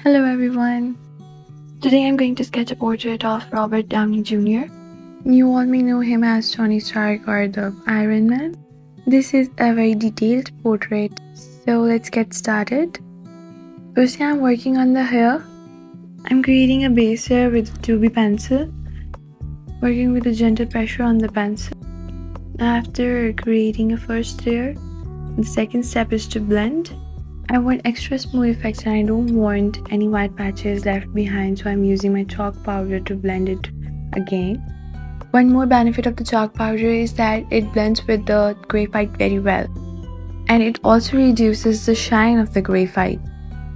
Hello everyone. Today I'm going to sketch a portrait of Robert Downey Jr. You all may know him as Tony Stark or the Iron Man. This is a very detailed portrait, so let's get started. Firstly, I'm working on the hair. I'm creating a base layer with a 2B pencil, working with a gentle pressure on the pencil. After creating a first layer, the second step is to blend. I want extra smooth effects and I don't want any white patches left behind, so I'm using my chalk powder to blend it again. One more benefit of the chalk powder is that it blends with the graphite very well, and it also reduces the shine of the graphite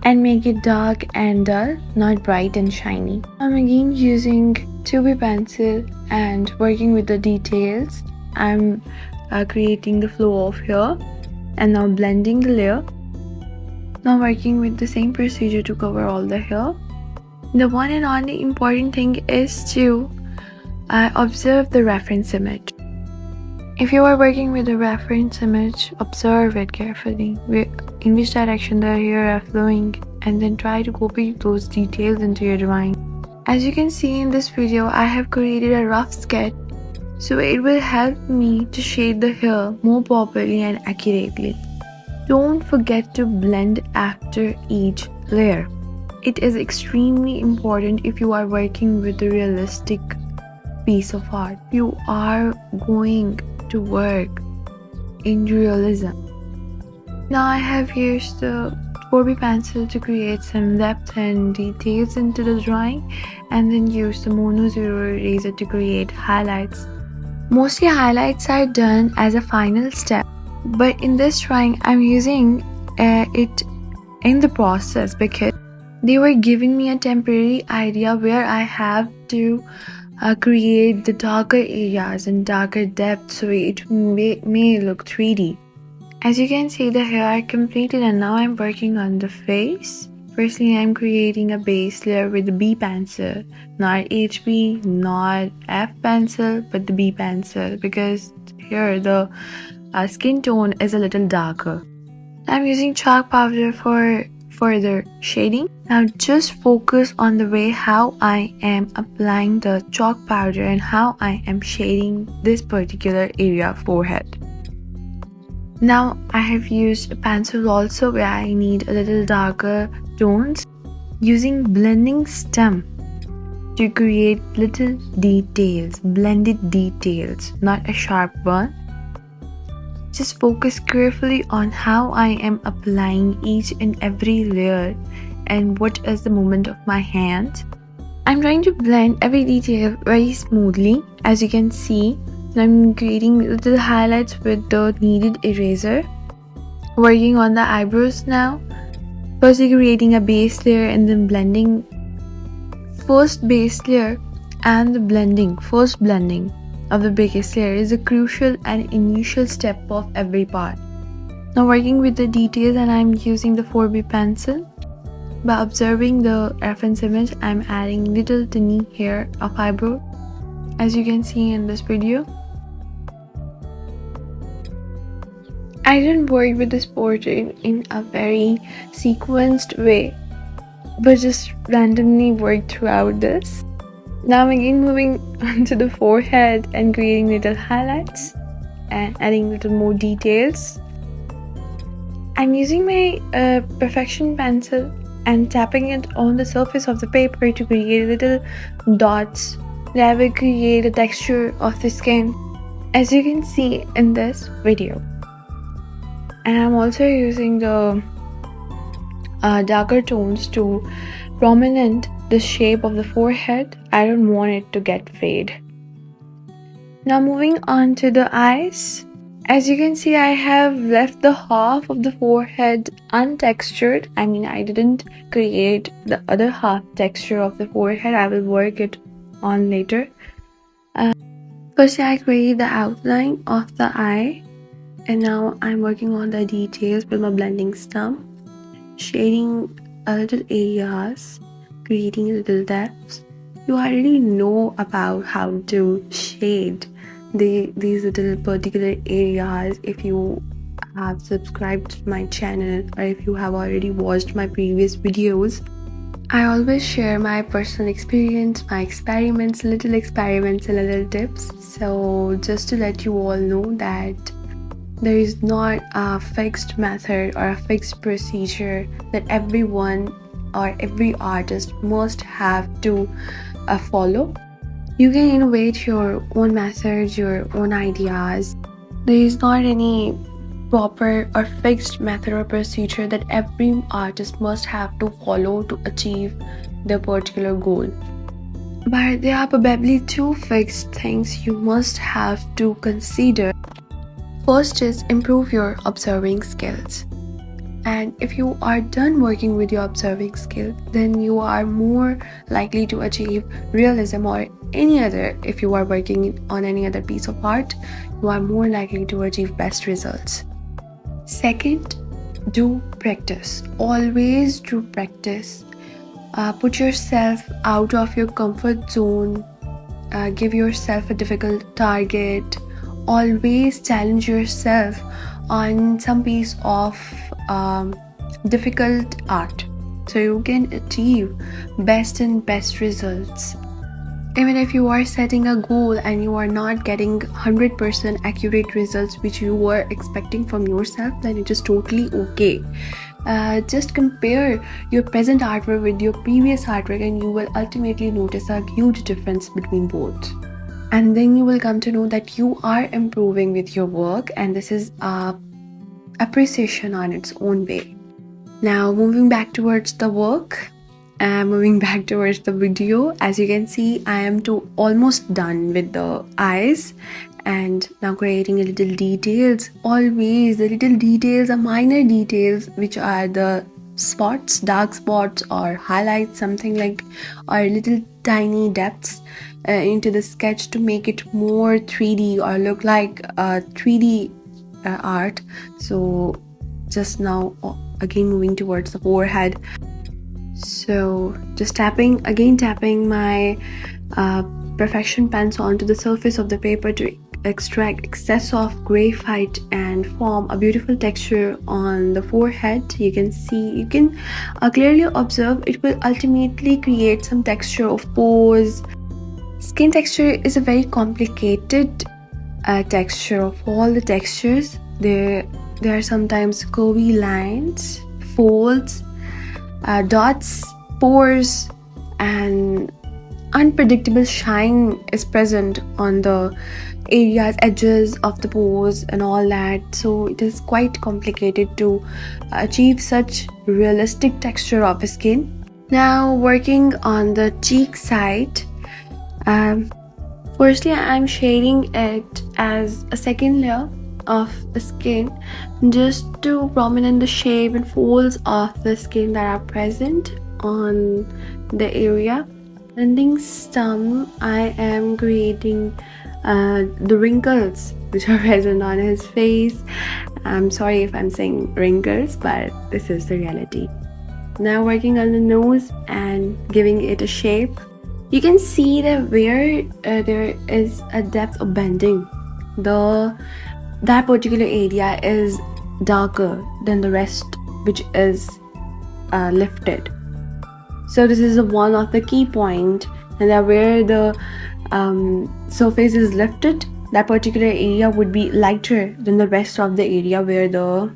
and make it dark and dull, not bright and shiny. I'm again using 2B pencil and working with the details. I'm creating the flow of hair and now blending the layer. Now working with the same procedure to cover all the hair. The one and only important thing is to observe the reference image. If you are working with a reference image, observe it carefully, in which direction the hair are flowing, and then try to copy those details into your drawing. As you can see in this video, I have created a rough sketch, so it will help me to shade the hair more properly and accurately. Don't forget to blend after each layer. It is extremely important if you are working with a realistic piece of art. You are going to work in realism. Now I have used the 4B pencil to create some depth and details into the drawing, and then use the Mono 0 eraser to create highlights. Mostly highlights are done as a final step, but in this drawing I'm using it in the process because they were giving me a temporary idea where I have to create the darker areas and darker depth, so it may look 3D. As you can see, the hair are completed and now I'm working on the face. Firstly, I'm creating a base layer with the B pencil, not HB, not F pencil, but the B pencil, because here the skin tone is a little darker. I'm using chalk powder for further shading. Now just focus on the way how I am applying the chalk powder and how I am shading this particular area forehead. Now I have used a pencil also where I need a little darker tones, using blending stem to create little details, blended details, not a sharp one. Just focus carefully on how I am applying each and every layer and what is the movement of my hand. I'm trying to blend every detail very smoothly. As you can see, I'm creating little highlights with the needed eraser. Working on the eyebrows now. Firstly creating a base layer and then blending. First base layer and the first blending of the biggest layer is a crucial and initial step of every part. Now working with the details, and I'm using the 4B pencil. By observing the reference image, I'm adding little tiny hair of eyebrow, as you can see in this video. I didn't work with this portrait in a very sequenced way, but just randomly worked throughout this. Now again moving on to the forehead and creating little highlights and adding little more details. I'm using my perfection pencil and tapping it on the surface of the paper to create little dots that will create a texture of the skin, as you can see in this video. And I'm also using the darker tones to prominent the shape of the forehead. I don't want it to get fade. Now moving on to the eyes. As you can see, I have left the half of the forehead untextured. I mean, I didn't create the other half texture of the forehead. I will work it on later. First, I created the outline of the eye, and now I'm working on the details with my blending stump, shading a little areas, creating little depths. You already know about how to shade these little particular areas if you have subscribed to my channel or if you have already watched my previous videos. I always share my personal experience, my experiments, little experiments and little tips. So just to let you all know that there is not a fixed method or a fixed procedure that everyone or every artist must have to follow. You can innovate your own methods, your own ideas. There is not any proper or fixed method or procedure that every artist must have to follow to achieve their particular goal. But there are probably two fixed things you must have to consider. First is improve your observing skills. And if you are done working with your observing skill, then you are more likely to achieve realism or any other. If you are working on any other piece of art, you are more likely to achieve best results. Second, do practice. Always do practice. Put yourself out of your comfort zone. Give yourself a difficult target. Always challenge yourself on some piece of difficult art so you can achieve best results. Even if you are setting a goal and you are not getting 100% accurate results which you were expecting from yourself, then it is totally okay. Just compare your present artwork with your previous artwork and you will ultimately notice a huge difference between both. And then you will come to know that you are improving with your work, and this is appreciation on its own way. Now moving back towards the work, moving back towards the video, as you can see, I am almost done with the eyes and now creating a little details. Always the little details are minor details which are the spots, dark spots or highlights, something like, or little tiny depths into the sketch to make it more 3D or look like 3D art. So just now again moving towards the forehead, so just tapping my perfection pencil onto the surface of the paper to extract excess of graphite and form a beautiful texture on the forehead. You can clearly observe it will ultimately create some texture of pose. Skin texture is a very complicated texture. Of all the textures, there are sometimes curvy lines, folds, dots, pores, and unpredictable shine is present on the areas, edges of the pose and all that. So it is quite complicated to achieve such realistic texture of skin. Now working on the cheek side, firstly I'm shading it as a second layer of the skin just to prominent the shape and folds of the skin that are present on the area. Ending some, I am creating the wrinkles which are present on his face. I'm sorry if I'm saying wrinkles, but this is the reality. Now working on the nose and giving it a shape. You can see that where there is a depth of bending, that particular area is darker than the rest, which is lifted. So this is one of the key point, and that where the surface is lifted, that particular area would be lighter than the rest of the area where the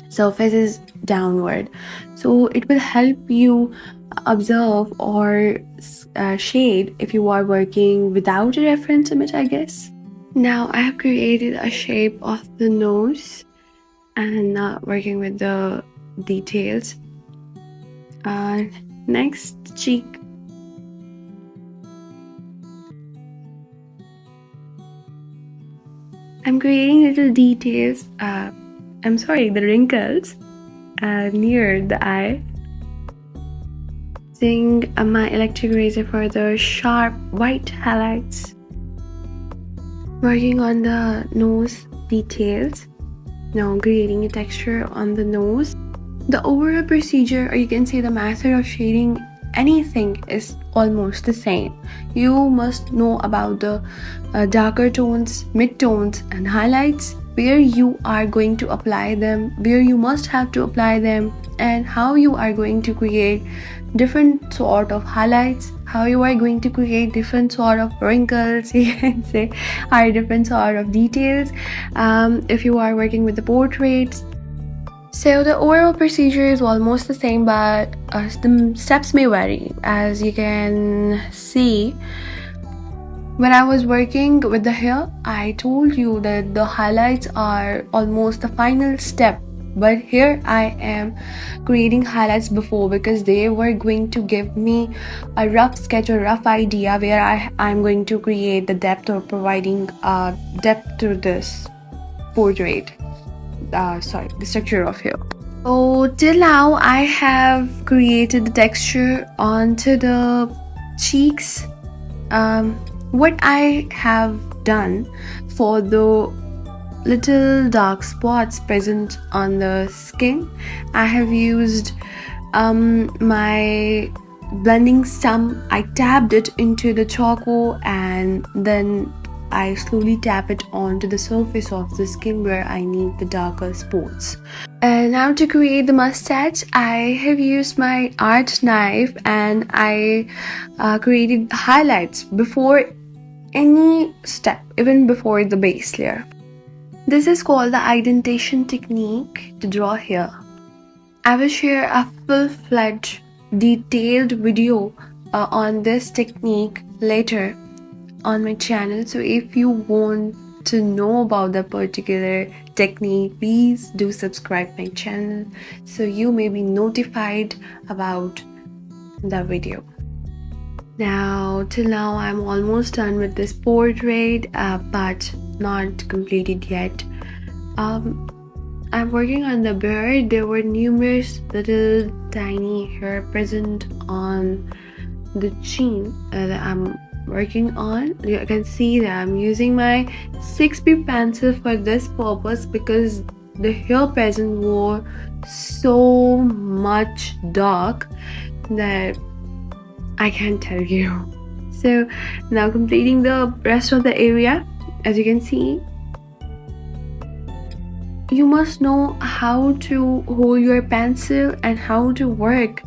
surface is downward. So it will help you observe or shade if you are working without a reference image, I guess. Now I have created a shape of the nose and working with the details. Next, cheek. I'm creating little details, the wrinkles near the eye. Using my electric razor for the sharp white highlights. Working on the nose details. Now creating a texture on the nose. The overall procedure, or you can say the method of shading anything, is almost the same. You must know about the darker tones, mid-tones and highlights. where you are going to apply them, where you must have to apply them, and how you are going to create different sort of highlights, how you are going to create different sort of wrinkles, you can say, or different sort of details if you are working with the portraits. So the overall procedure is almost the same, but the steps may vary. As you can see, when I was working with the hair, I told you that the highlights are almost the final step. But here I am creating highlights before, because they were going to give me a rough sketch or rough idea where I'm going to create the depth, or providing depth to this portrait. The structure of hair. So till now I have created the texture onto the cheeks. What I have done for the little dark spots present on the skin, I have used my blending stump. I tapped it into the charcoal, and then I slowly tap it onto the surface of the skin where I need the darker spots. And now to create the mustache, I have used my art knife, and I created highlights before any step, even before the base layer. This is called the indentation technique to draw hair. I will share a full-fledged detailed video on this technique later on my channel. So if you want to know about the particular technique, please do subscribe my channel so you may be notified about the video. Now till now I'm almost done with this portrait, but not completed yet. I'm working on the beard. There were numerous little tiny hair present on the chin that I'm working on. You can see that I'm using my 6B pencil for this purpose, because the hair present were so much dark that I can't tell you. So now completing the rest of the area. As you can see, you must know how to hold your pencil and how to work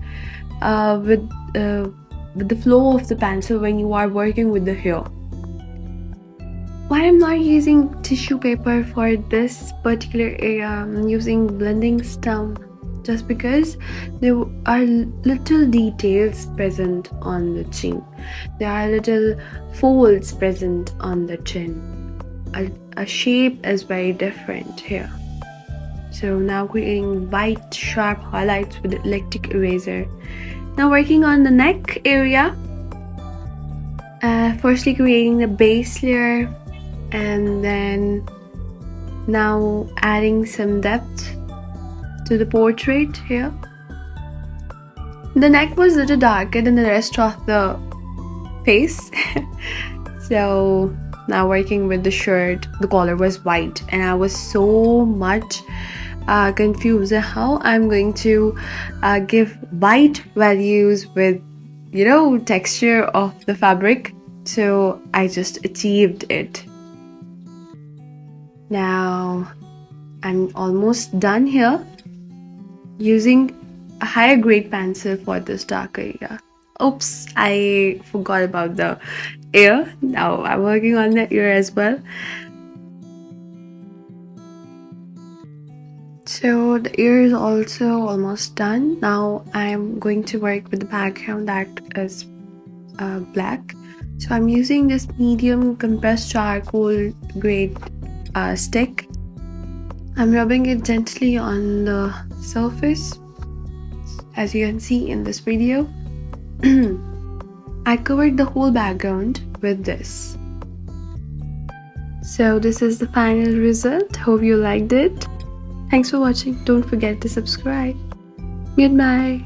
with the flow of the pencil when you are working with the hair. Why I'm not using tissue paper for this particular area, I'm using blending stump, just because there are little details present on the chin. There are little folds present on the chin. A shape is very different here. So now creating white sharp highlights with the electric eraser. Now working on the neck area. Firstly creating the base layer, and then now adding some depth to the portrait here. The neck was a little darker than the rest of the face. So now working with the shirt, the collar was white, and I was so much confused how I'm going to give white values with, you know, texture of the fabric. So I just achieved it. Now I'm almost done here, using a higher grade pencil for this dark area. Oops, I forgot about the ear. Now I'm working on the ear as well. So the ear is also almost done. Now I'm going to work with the background that is black. So I'm using this medium compressed charcoal grade stick. I'm rubbing it gently on the surface, as you can see in this video. I covered the whole background with this. So this is the final result. Hope you liked it. Thanks for watching. Don't forget to subscribe. Goodbye.